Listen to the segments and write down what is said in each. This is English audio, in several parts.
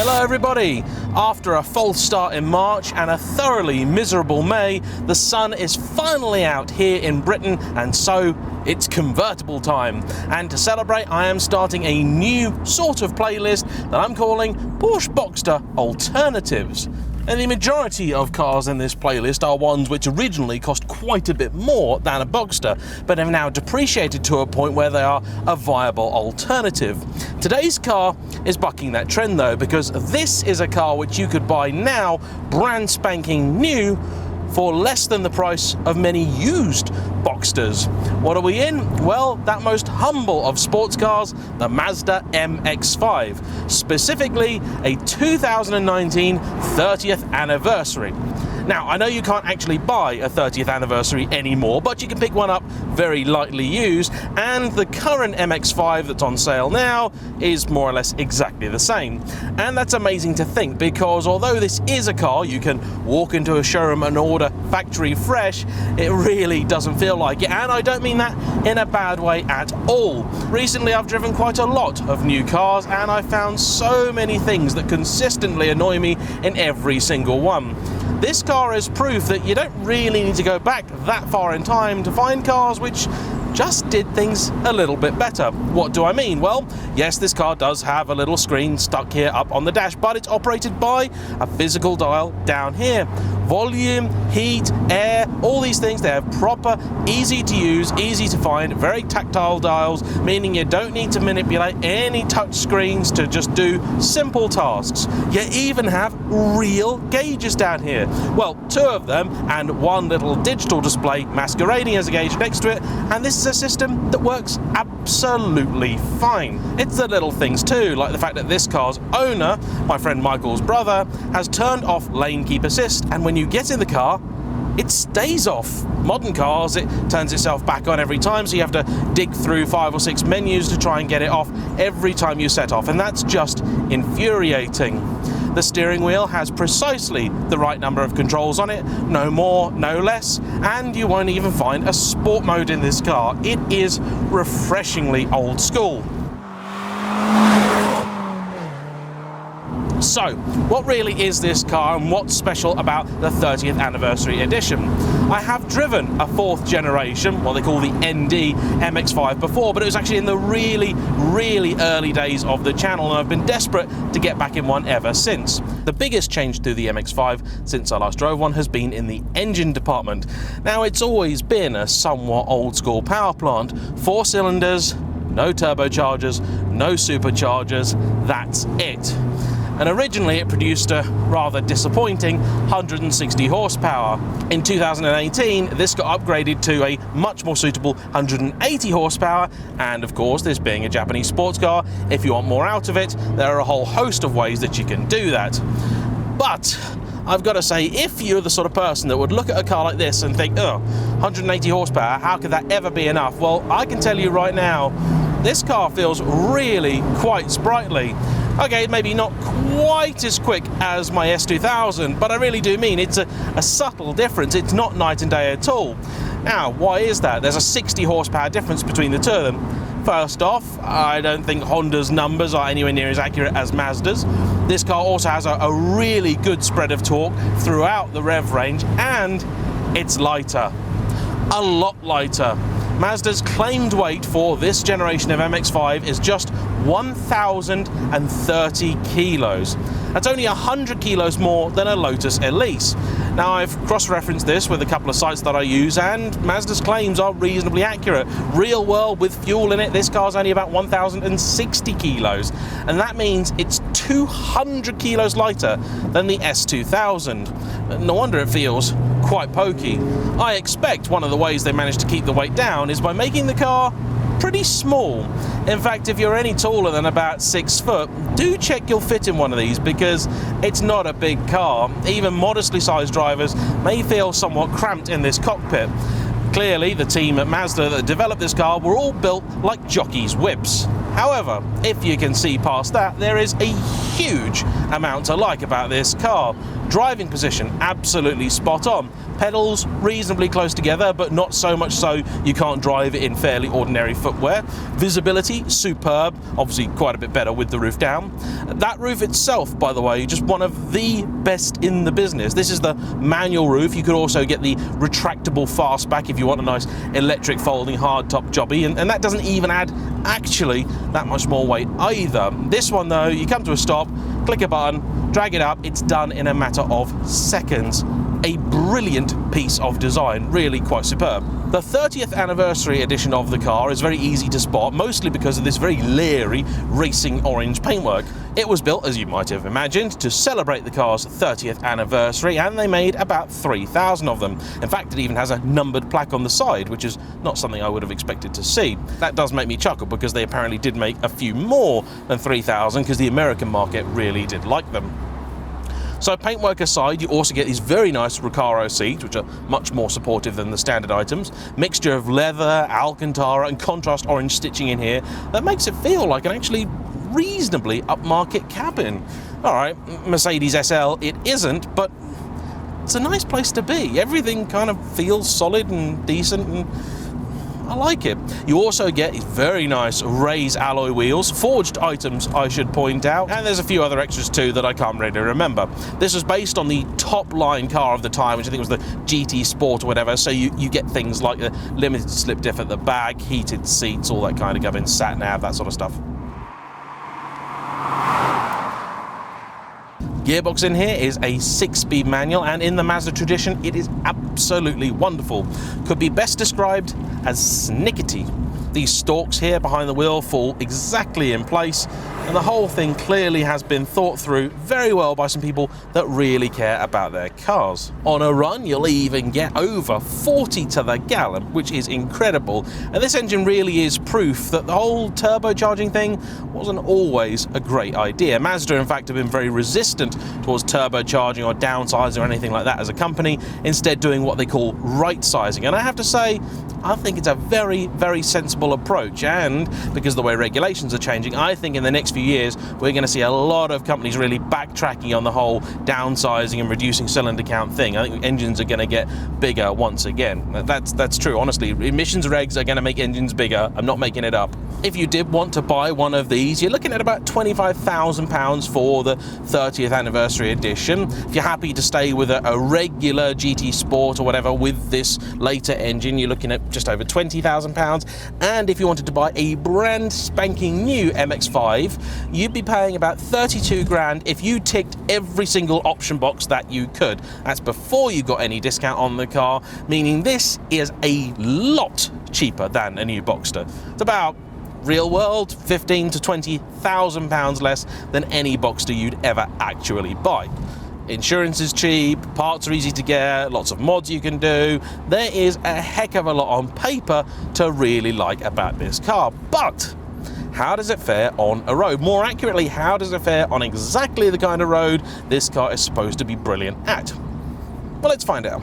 Hello everybody! After a false start in March and a thoroughly miserable May, the sun is finally out here in Britain, and so it's convertible time. And to celebrate, I am starting a new sort of playlist that I'm calling Porsche Boxster Alternatives. And the majority of cars in this playlist are ones which originally cost quite a bit more than a Boxster, but have now depreciated to a point where they are a viable alternative. Today's car is bucking that trend though, because this is a car which you could buy now, brand spanking new, for less than the price of many used Boxsters. What are we in? Well, that most humble of sports cars, the Mazda MX-5, specifically a 2019 30th anniversary. Now, I know you can't actually buy a 30th anniversary anymore, but you can pick one up very lightly used, and the current MX-5 that's on sale now is more or less exactly the same. And that's amazing to think, because although this is a car you can walk into a showroom and order factory fresh, it really doesn't feel like it, and I don't mean that in a bad way at all. Recently I've driven quite a lot of new cars, and I found so many things that consistently annoy me in every single one. This car is proof that you don't really need to go back that far in time to find cars which just did things a little bit better. What do I mean? Well, yes, this car does have a little screen stuck here up on the dash, but it's operated by a physical dial down here. Volume, heat, air, all these things, they have proper, easy to use, easy to find, very tactile dials, meaning you don't need to manipulate any touch screens to just do simple tasks. You even have real gauges down here. Well, two of them, and one little digital display masquerading as a gauge next to it, and this is a system that works absolutely fine. It's the little things too, like the fact that this car's owner, my friend Michael's brother, has turned off lane keep assist, and when you get in the car, it stays off. Modern cars, it turns itself back on every time, so you have to dig through 5 or 6 menus to try and get it off every time you set off, and that's just infuriating. The steering wheel has precisely the right number of controls on it, no more, no less, and you won't even find a sport mode in this car. It is refreshingly old school. So, what really is this car, and what's special about the 30th anniversary edition? I have driven a 4th generation, what they call the ND MX5 before, but it was actually in the really early days of the channel, and I've been desperate to get back in one ever since. The biggest change to the MX5 since I last drove one has been in the engine department. Now, it's always been a somewhat old school power plant, 4 cylinders, no turbochargers, no superchargers, that's it. And originally it produced a rather disappointing 160 horsepower. In 2018, this got upgraded to a much more suitable 180 horsepower, and of course, this being a Japanese sports car, if you want more out of it, there are a whole host of ways that you can do that. But I've got to say, if you're the sort of person that would look at a car like this and think, oh, 180 horsepower, how could that ever be enough? Well, I can tell you right now, this car feels really quite sprightly. Okay, maybe not quite as quick as my S2000, but I really do mean it's a subtle difference. It's not night and day at all. Now, why is that? There's a 60 horsepower difference between the two of them. First off, I don't think Honda's numbers are anywhere near as accurate as Mazda's. This car also has a really good spread of torque throughout the rev range, and it's lighter. A lot lighter. Mazda's claimed weight for this generation of MX-5 is just 1,030 kilos. That's only 100 kilos more than a Lotus Elise. Now, I've cross-referenced this with a couple of sites that I use, and Mazda's claims are reasonably accurate. Real world, with fuel in it, this car's only about 1,060 kilos, and that means it's 200 kilos lighter than the S2000. No wonder it feels quite pokey. I expect one of the ways they managed to keep the weight down is by making the car pretty small. In fact, if you're any taller than about 6 foot, do check you'll fit in one of these, because it's not a big car. Even modestly sized drivers may feel somewhat cramped in this cockpit. Clearly, the team at Mazda that developed this car were all built like jockeys' whips. However, if you can see past that, there is a huge amount to like about this car. Driving position, absolutely spot on. Pedals reasonably close together, but not so much so you can't drive it in fairly ordinary footwear. Visibility, superb, obviously quite a bit better with the roof down. That roof itself, by the way, just one of the best in the business. This is the manual roof. You could also get the retractable fastback if you want a nice electric folding hardtop jobby, and that doesn't even add actually that much more weight either. This one though, you come to a stop, click a button, drag it up, it's done in a matter of seconds. A brilliant piece of design, really quite superb. The 30th anniversary edition of the car is very easy to spot, mostly because of this very leery racing orange paintwork. It was built, as you might have imagined, to celebrate the car's 30th anniversary, and they made about 3,000 of them. In fact, it even has a numbered plaque on the side, which is not something I would have expected to see. That does make me chuckle, because they apparently did make a few more than 3,000, because the American market really did like them. So paintwork aside, you also get these very nice Recaro seats, which are much more supportive than the standard items. Mixture of leather, Alcantara and contrast orange stitching in here that makes it feel like an actually reasonably upmarket cabin. Alright, Mercedes SL it isn't, but it's a nice place to be. Everything kind of feels solid and decent, and I like it. You also get these very nice raised alloy wheels, forged items I should point out, and there's a few other extras too that I can't really remember. This was based on the top line car of the time, which I think was the GT Sport or whatever, so you get things like the limited slip diff at the back, heated seats, all that kind of gubbins, sat nav, that sort of stuff. Gearbox in here is a 6-speed manual, and in the Mazda tradition it is absolutely wonderful. Could be best described as snickety. These stalks here behind the wheel fall exactly in place, and the whole thing clearly has been thought through very well by some people that really care about their cars. On a run, you'll even get over 40 to the gallon, which is incredible, and this engine really is proof that the whole turbocharging thing wasn't always a great idea. Mazda, in fact, have been very resistant towards turbocharging or downsizing or anything like that as a company, instead doing what they call right-sizing, and I have to say, I think it's a very, very sensible approach, and because of the way regulations are changing, I think in the next few years we're going to see a lot of companies really backtracking on the whole downsizing and reducing cylinder count thing. I think engines are going to get bigger once again. That's true, honestly. Emissions regs are going to make engines bigger. I'm not making it up. If you did want to buy one of these, you're looking at about £25,000 for the 30th anniversary edition. If you're happy to stay with a regular GT Sport or whatever with this later engine, you're looking at just over £20,000. And if you wanted to buy a brand spanking new MX-5, you'd be paying about 32 grand if you ticked every single option box that you could. That's before you got any discount on the car, meaning this is a lot cheaper than a new Boxster. It's about real world £15,000 to £20,000 less than any Boxster you'd ever actually buy. Insurance is cheap, parts are easy to get, lots of mods you can do. There is a heck of a lot on paper to really like about this car, but how does it fare on a road? More accurately, how does it fare on exactly the kind of road this car is supposed to be brilliant at? Well, let's find out.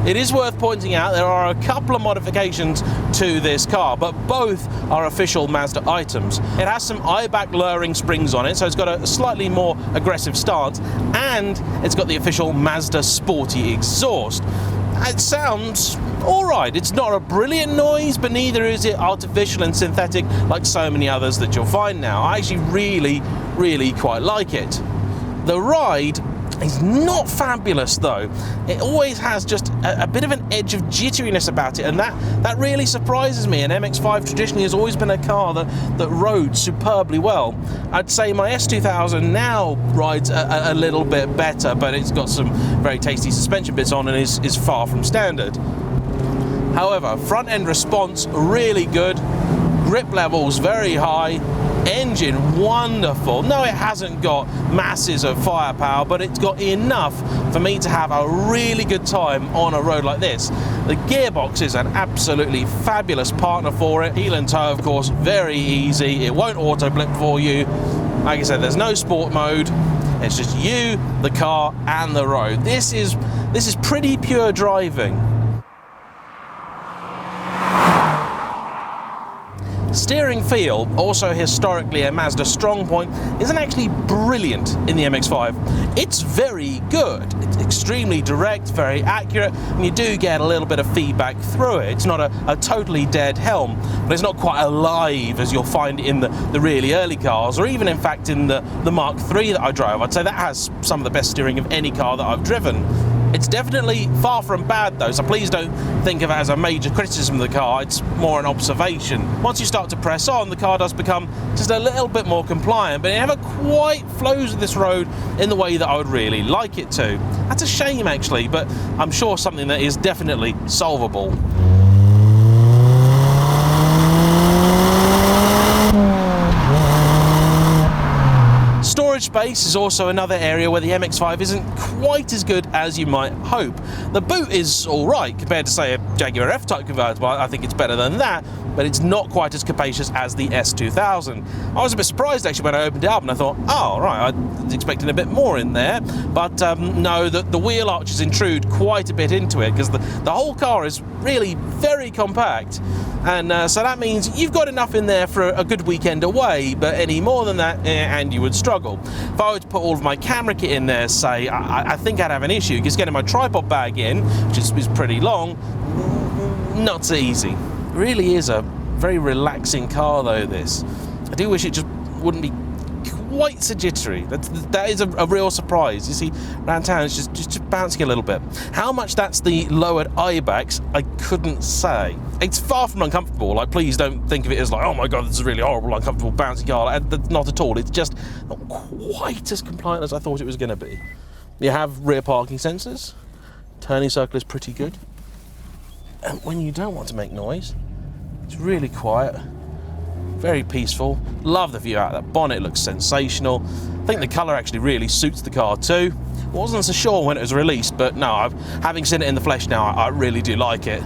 It is worth pointing out there are a couple of modifications to this car, but both are official Mazda items. It has some eye-back lowering springs on it, so it's got a slightly more aggressive stance, and it's got the official Mazda sporty exhaust. It sounds alright. It's not a brilliant noise, but neither is it artificial and synthetic like so many others that you'll find now. I actually really quite like it. The ride, It's not fabulous though. It always has just a bit of an edge of jitteriness about it, and that really surprises me. An MX-5 traditionally has always been a car that rode superbly well. I'd say my S2000 now rides a little bit better, but it's got some very tasty suspension bits on and is far from standard. However, front end response really good, grip levels very high, engine wonderful. No, it hasn't got masses of firepower, but it's got enough for me to have a really good time on a road like this. The gearbox is an absolutely fabulous partner for it. Heel and toe, of course, very easy. It won't auto blip for you. Like I said, there's no sport mode. It's just you, the car, and the road. This is pretty pure driving. Steering feel, also historically a Mazda strong point, isn't actually brilliant in the MX-5. It's very good. It's extremely direct, very accurate, and you do get a little bit of feedback through it. It's not a totally dead helm, but it's not quite alive as you'll find it in the really early cars, or even in fact in the Mark III that I drove. I'd say that has some of the best steering of any car that I've driven. It's definitely far from bad though, so please don't think of it as a major criticism of the car. It's more an observation. Once you start to press on, the car does become just a little bit more compliant, but it never quite flows with this road in the way that I would really like it to. That's a shame actually, but I'm sure something that is definitely solvable. Storage space is also another area where the MX-5 isn't quite as good as you might hope. The boot is alright compared to, say, a Jaguar F-Type convertible. I think it's better than that, but it's not quite as capacious as the S2000. I was a bit surprised actually when I opened it up and I thought, oh right, I was expecting a bit more in there, but no, the wheel arches intrude quite a bit into it because the whole car is really very compact. And so that means you've got enough in there for a good weekend away, but any more than that, and you would struggle. If I were to put all of my camera kit in there, say, I think I'd have an issue, because getting my tripod bag in, which is pretty long, not so easy. It really is a very relaxing car though, this. I do wish it just wouldn't be quite so jittery. That is a real surprise. You see, around town it's just bouncing a little bit. How much that's the lowered IBAX, I couldn't say. It's far from uncomfortable. Like, please don't think of it as like, oh my god, this is a really horrible, uncomfortable, bouncy car. Not at all. It's just not quite as compliant as I thought it was going to be. You have rear parking sensors. Turning circle is pretty good. And when you don't want to make noise, it's really quiet. Very peaceful. Love the view out of that bonnet, looks sensational. I think the colour actually really suits the car too. Wasn't so sure when it was released, but no, having seen it in the flesh now, I really do like it.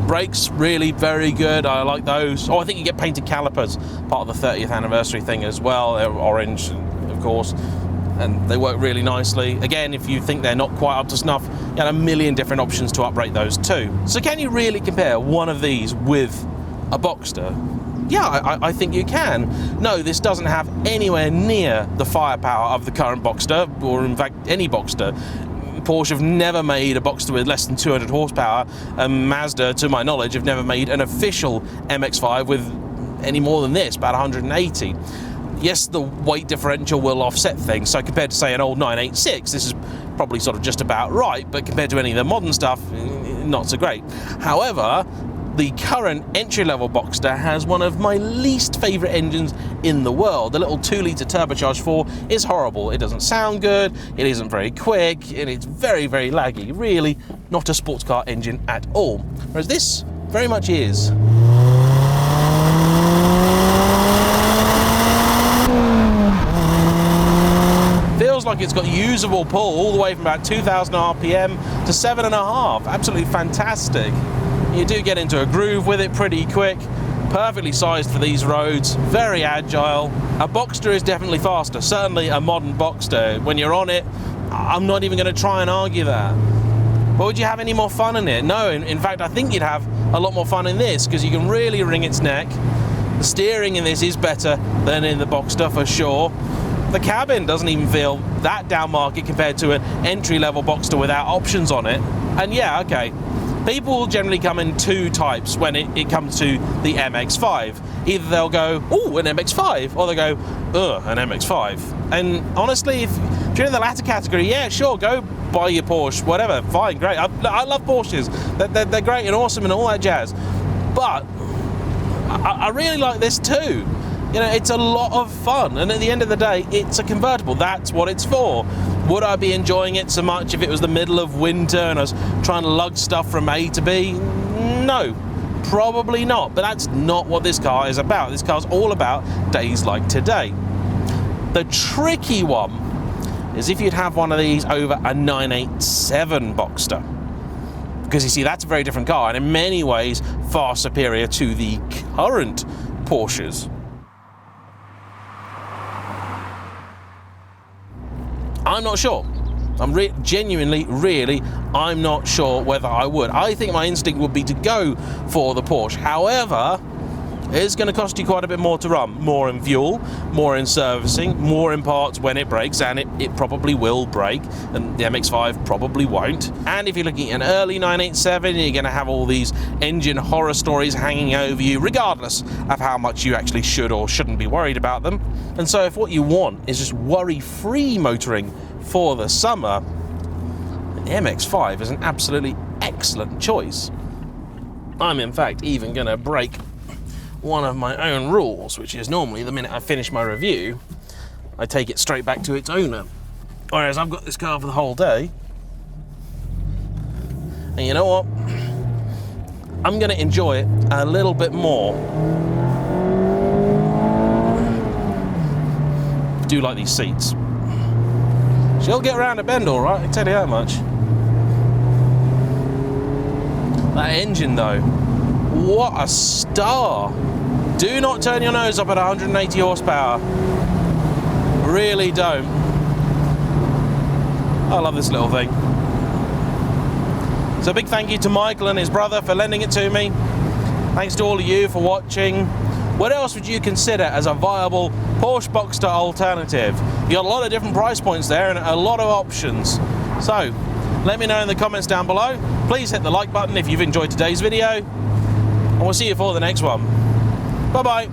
Brakes, really very good. I like those. Oh, I think you get painted calipers, part of the 30th anniversary thing as well. They're orange, of course. And they work really nicely. Again, if you think they're not quite up to snuff, you have a million different options to upgrade those too. So can you really compare one of these with a Boxster? Yeah, I think you can. No, this doesn't have anywhere near the firepower of the current Boxster, or in fact any Boxster. Porsche have never made a Boxster with less than 200 horsepower, and Mazda, to my knowledge, have never made an official MX-5 with any more than this, about 180. Yes, the weight differential will offset things, so compared to, say, an old 986, this is probably sort of just about right, but compared to any of the modern stuff, not so great. However, the current entry-level Boxster has one of my least favourite engines in the world. The little 2-litre turbocharged 4 is horrible. It doesn't sound good, it isn't very quick, and it's very, very laggy. Really not a sports car engine at all. Whereas this very much is. Feels like it's got usable pull all the way from about 2,000 RPM to 7.5. Absolutely fantastic. You do get into a groove with it pretty quick. Perfectly sized for these roads. Very agile. A Boxster is definitely faster. Certainly a modern Boxster. When you're on it, I'm not even going to try and argue that. But would you have any more fun in it? No. In fact, I think you'd have a lot more fun in this, because you can really wring its neck. The steering in this is better than in the Boxster for sure. The cabin doesn't even feel that down market compared to an entry-level Boxster without options on it. And yeah, okay, people will generally come in two types when it comes to the MX-5. Either they'll go, "Ooh, an MX-5," or they'll go, "Ugh, an MX-5." And honestly, if you're in the latter category, yeah, sure, go buy your Porsche, whatever, fine, great. I love Porsches. They're great and awesome and all that jazz. But I really like this too. You know, it's a lot of fun, and at the end of the day, it's a convertible. That's what it's for. Would I be enjoying it so much if it was the middle of winter and I was trying to lug stuff from A to B? No, probably not. But that's not what this car is about. This car's all about days like today. The tricky one is if you'd have one of these over a 987 Boxster. Because you see, that's a very different car, and in many ways far superior to the current Porsches. I'm not sure. I'm genuinely, really, I'm not sure whether I would. I think my instinct would be to go for the Porsche. However, it's going to cost you quite a bit more to run. More in fuel, more in servicing, more in parts when it breaks, and it probably will break, and the MX-5 probably won't. And if you're looking at an early 987, you're going to have all these engine horror stories hanging over you, regardless of how much you actually should or shouldn't be worried about them. And so if what you want is just worry-free motoring for the summer, the MX-5 is an absolutely excellent choice. I'm in fact even going to break one of my own rules, which is normally the minute I finish my review, I take it straight back to its owner. Whereas I've got this car for the whole day, and you know what? I'm going to enjoy it a little bit more. I do like these seats. She'll get around a bend all right, I can tell you that much. That engine though, what a star. Do not turn your nose up at 180 horsepower. Really don't. I love this little thing. So a big thank you to Michael and his brother for lending it to me. Thanks to all of you for watching. What else would you consider as a viable Porsche Boxster alternative? You got a lot of different price points there and a lot of options. So let me know in the comments down below. Please hit the like button if you've enjoyed today's video, and we'll see you for the next one. Bye-bye.